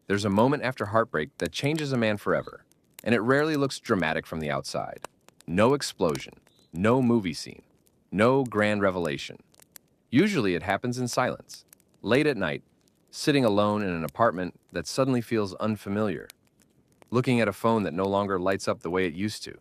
There's a moment after heartbreak that changes a man forever, and it rarely looks dramatic from the outside. No explosion, no movie scene, no grand revelation. Usually it happens in silence, late at night, sitting alone in an apartment that suddenly feels unfamiliar, looking at a phone that no longer lights up the way it used to,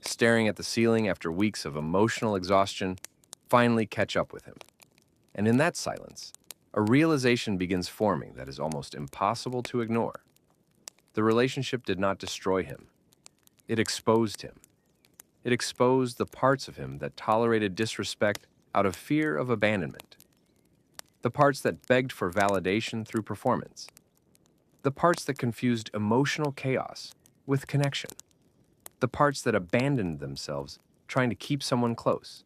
staring at the ceiling after weeks of emotional exhaustion, finally catch up with him. And in that silence, a realization begins forming that is almost impossible to ignore. The relationship did not destroy him. It exposed him. It exposed the parts of him that tolerated disrespect out of fear of abandonment. The parts that begged for validation through performance. The parts that confused emotional chaos with connection. The parts that abandoned themselves trying to keep someone close.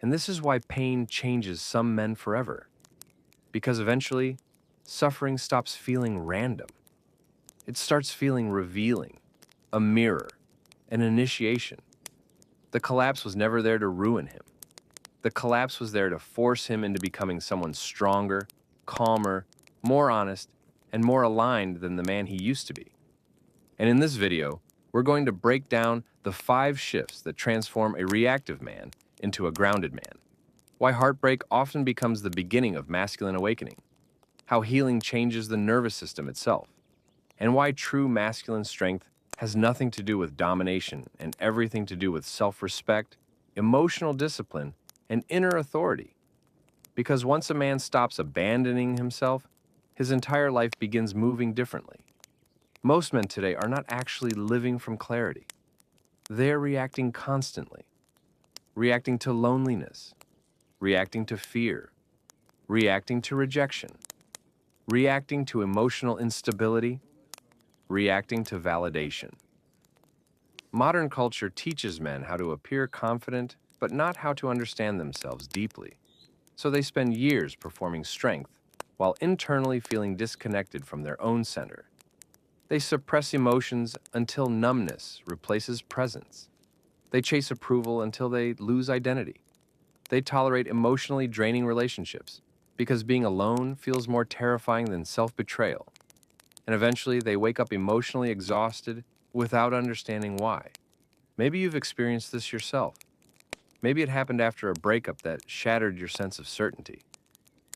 And this is why pain changes some men forever. Because eventually, suffering stops feeling random. It starts feeling revealing, a mirror, an initiation. The collapse was never there to ruin him. The collapse was there to force him into becoming someone stronger, calmer, more honest, and more aligned than the man he used to be. And in this video, we're going to break down the 5 shifts that transform a reactive man into a grounded man. Why heartbreak often becomes the beginning of masculine awakening. How healing changes the nervous system itself. And why true masculine strength has nothing to do with domination and everything to do with self-respect, emotional discipline, and inner authority. Because once a man stops abandoning himself, his entire life begins moving differently. Most men today are not actually living from clarity. They're reacting constantly. Reacting to loneliness, reacting to fear, reacting to rejection, reacting to emotional instability, reacting to validation. Modern culture teaches men how to appear confident, but not how to understand themselves deeply. So they spend years performing strength while internally feeling disconnected from their own center. They suppress emotions until numbness replaces presence. They chase approval until they lose identity. They tolerate emotionally draining relationships because being alone feels more terrifying than self-betrayal. And eventually they wake up emotionally exhausted without understanding why. Maybe you've experienced this yourself. Maybe it happened after a breakup that shattered your sense of certainty.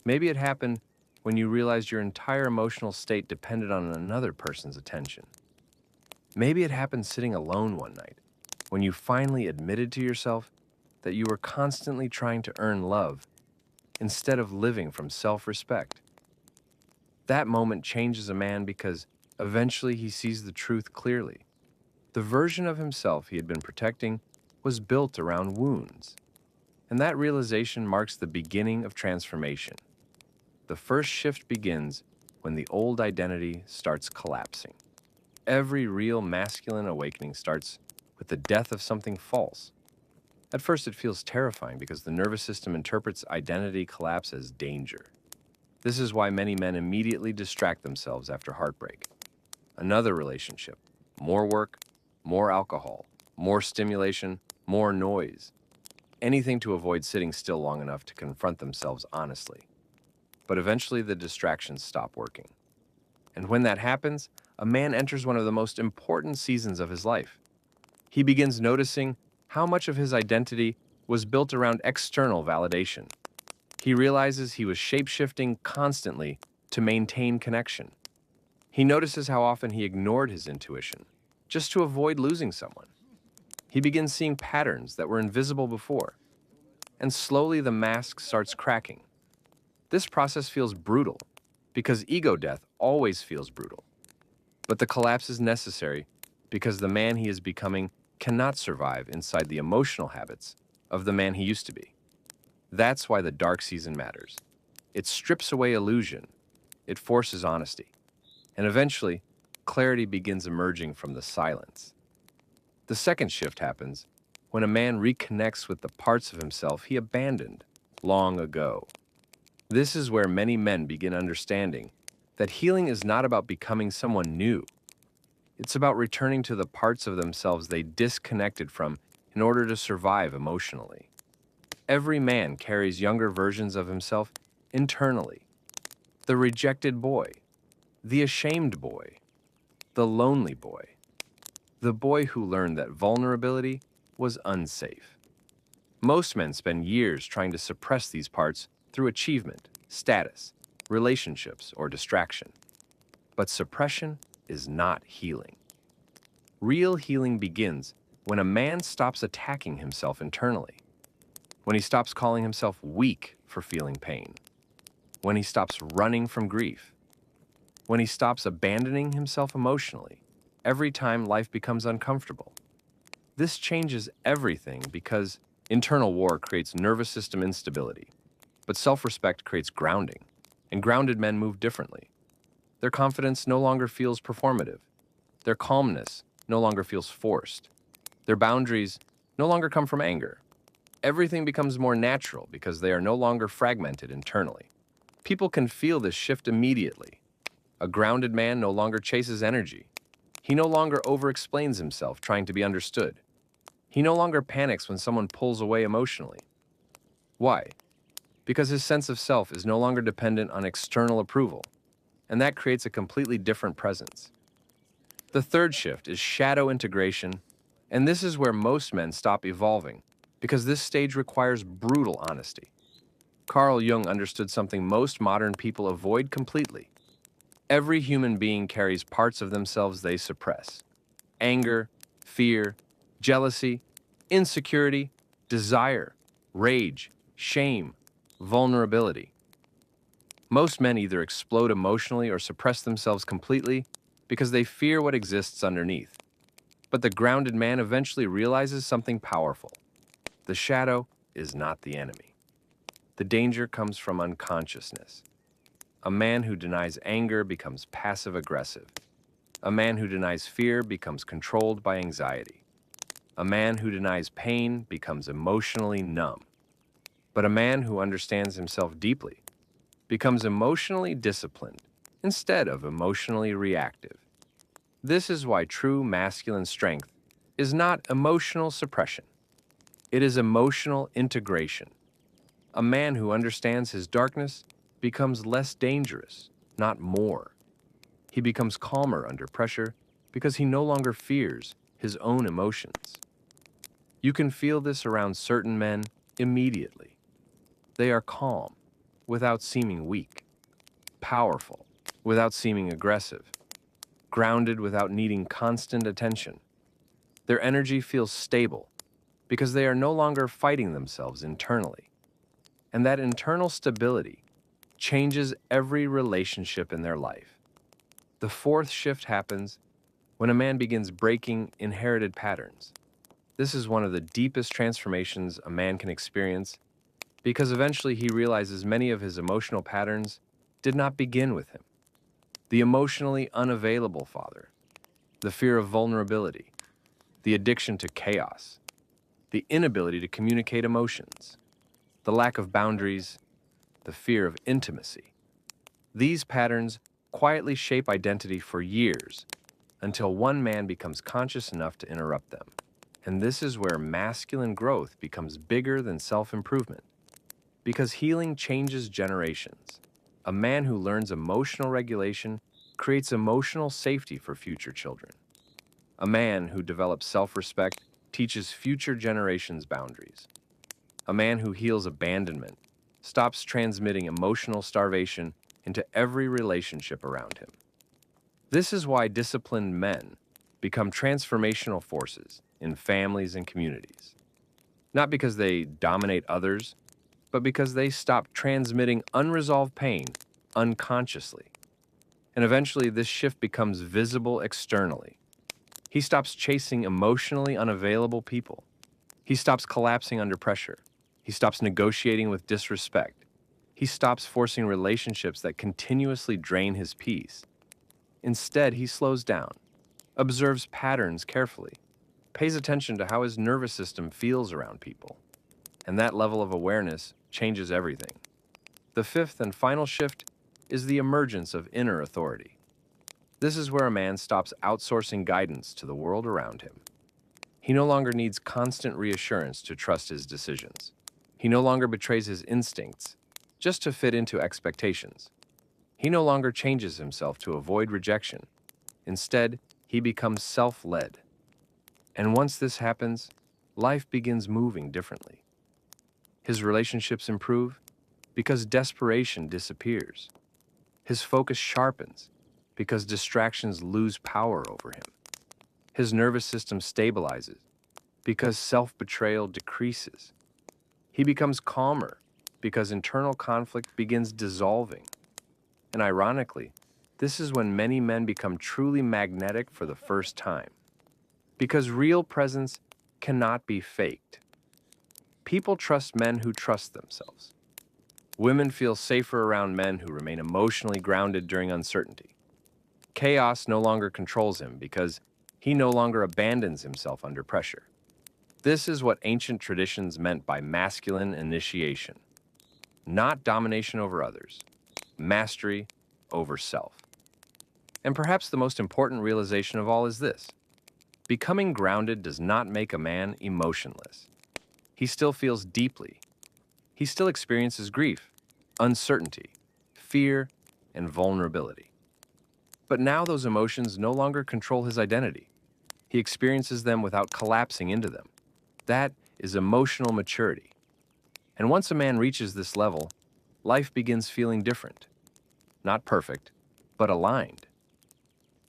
Maybe it happened when you realized your entire emotional state depended on another person's attention. Maybe it happened sitting alone one night, when you finally admitted to yourself that you were constantly trying to earn love instead of living from self-respect. That moment changes a man because eventually he sees the truth clearly. The version of himself he had been protecting was built around wounds. And that realization marks the beginning of transformation. The first shift begins when the old identity starts collapsing. Every real masculine awakening starts with the death of something false. At first it feels terrifying because the nervous system interprets identity collapse as danger. This is why many men immediately distract themselves after heartbreak. Another relationship, more work, more alcohol, more stimulation, more noise. Anything to avoid sitting still long enough to confront themselves honestly. But eventually the distractions stop working. And when that happens, a man enters one of the most important seasons of his life. He begins noticing how much of his identity was built around external validation. He realizes he was shape-shifting constantly to maintain connection. He notices how often he ignored his intuition just to avoid losing someone. He begins seeing patterns that were invisible before, and slowly the mask starts cracking. This process feels brutal, because ego death always feels brutal. But the collapse is necessary because the man he is becoming cannot survive inside the emotional habits of the man he used to be. That's why the dark season matters. It strips away illusion, it forces honesty, and eventually, clarity begins emerging from the silence. The second shift happens when a man reconnects with the parts of himself he abandoned long ago. This is where many men begin understanding that healing is not about becoming someone new. It's about returning to the parts of themselves they disconnected from in order to survive emotionally. Every man carries younger versions of himself internally. The rejected boy, The ashamed boy, the lonely boy, the boy who learned that vulnerability was unsafe. Most men spend years trying to suppress these parts through achievement, status, relationships, or distraction. But suppression is not healing. Real healing begins when a man stops attacking himself internally, when he stops calling himself weak for feeling pain, when he stops running from grief, when he stops abandoning himself emotionally every time life becomes uncomfortable. This changes everything because internal war creates nervous system instability, but self-respect creates grounding, and grounded men move differently. Their confidence no longer feels performative. Their calmness no longer feels forced. Their boundaries no longer come from anger. Everything becomes more natural because they are no longer fragmented internally. People can feel this shift immediately. A grounded man no longer chases energy. He no longer over-explains himself trying to be understood. He no longer panics when someone pulls away emotionally. Why? Because his sense of self is no longer dependent on external approval, and that creates a completely different presence. The third shift is shadow integration, and this is where most men stop evolving, because this stage requires brutal honesty. Carl Jung understood something most modern people avoid completely. Every human being carries parts of themselves they suppress. Anger, fear, jealousy, insecurity, desire, rage, shame, vulnerability. Most men either explode emotionally or suppress themselves completely because they fear what exists underneath. But the grounded man eventually realizes something powerful. The shadow is not the enemy. The danger comes from unconsciousness. A man who denies anger becomes passive-aggressive. A man who denies fear becomes controlled by anxiety. A man who denies pain becomes emotionally numb. But a man who understands himself deeply becomes emotionally disciplined instead of emotionally reactive. This is why true masculine strength is not emotional suppression. It is emotional integration. A man who understands his darkness becomes less dangerous, not more. He becomes calmer under pressure because he no longer fears his own emotions. You can feel this around certain men immediately. They are calm without seeming weak, powerful without seeming aggressive, grounded without needing constant attention. Their energy feels stable because they are no longer fighting themselves internally. And that internal stability changes every relationship in their life. The fourth shift happens when a man begins breaking inherited patterns. This is one of the deepest transformations a man can experience because eventually he realizes many of his emotional patterns did not begin with him. The emotionally unavailable father, the fear of vulnerability, the addiction to chaos, the inability to communicate emotions, the lack of boundaries, the fear of intimacy. These patterns quietly shape identity for years until one man becomes conscious enough to interrupt them. And this is where masculine growth becomes bigger than self-improvement. Because healing changes generations. A man who learns emotional regulation creates emotional safety for future children. A man who develops self-respect teaches future generations boundaries. A man who heals abandonment stops transmitting emotional starvation into every relationship around him. This is why disciplined men become transformational forces in families and communities. Not because they dominate others, but because they stop transmitting unresolved pain unconsciously. And eventually, this shift becomes visible externally. He stops chasing emotionally unavailable people. He stops collapsing under pressure. He stops negotiating with disrespect. He stops forcing relationships that continuously drain his peace. Instead, he slows down, observes patterns carefully, pays attention to how his nervous system feels around people. And that level of awareness changes everything. The fifth and final shift is the emergence of inner authority. This is where a man stops outsourcing guidance to the world around him. He no longer needs constant reassurance to trust his decisions. He no longer betrays his instincts just to fit into expectations. He no longer changes himself to avoid rejection. Instead, he becomes self-led. And once this happens, life begins moving differently. His relationships improve because desperation disappears. His focus sharpens because distractions lose power over him. His nervous system stabilizes because self-betrayal decreases. He becomes calmer because internal conflict begins dissolving. And ironically, this is when many men become truly magnetic for the first time. Because real presence cannot be faked. People trust men who trust themselves. Women feel safer around men who remain emotionally grounded during uncertainty. Chaos no longer controls him because he no longer abandons himself under pressure. This is what ancient traditions meant by masculine initiation. Not domination over others, mastery over self. And perhaps the most important realization of all is this: becoming grounded does not make a man emotionless. He still feels deeply. He still experiences grief, uncertainty, fear, and vulnerability. But now those emotions no longer control his identity. He experiences them without collapsing into them. That is emotional maturity. And once a man reaches this level, life begins feeling different. Not perfect, but aligned.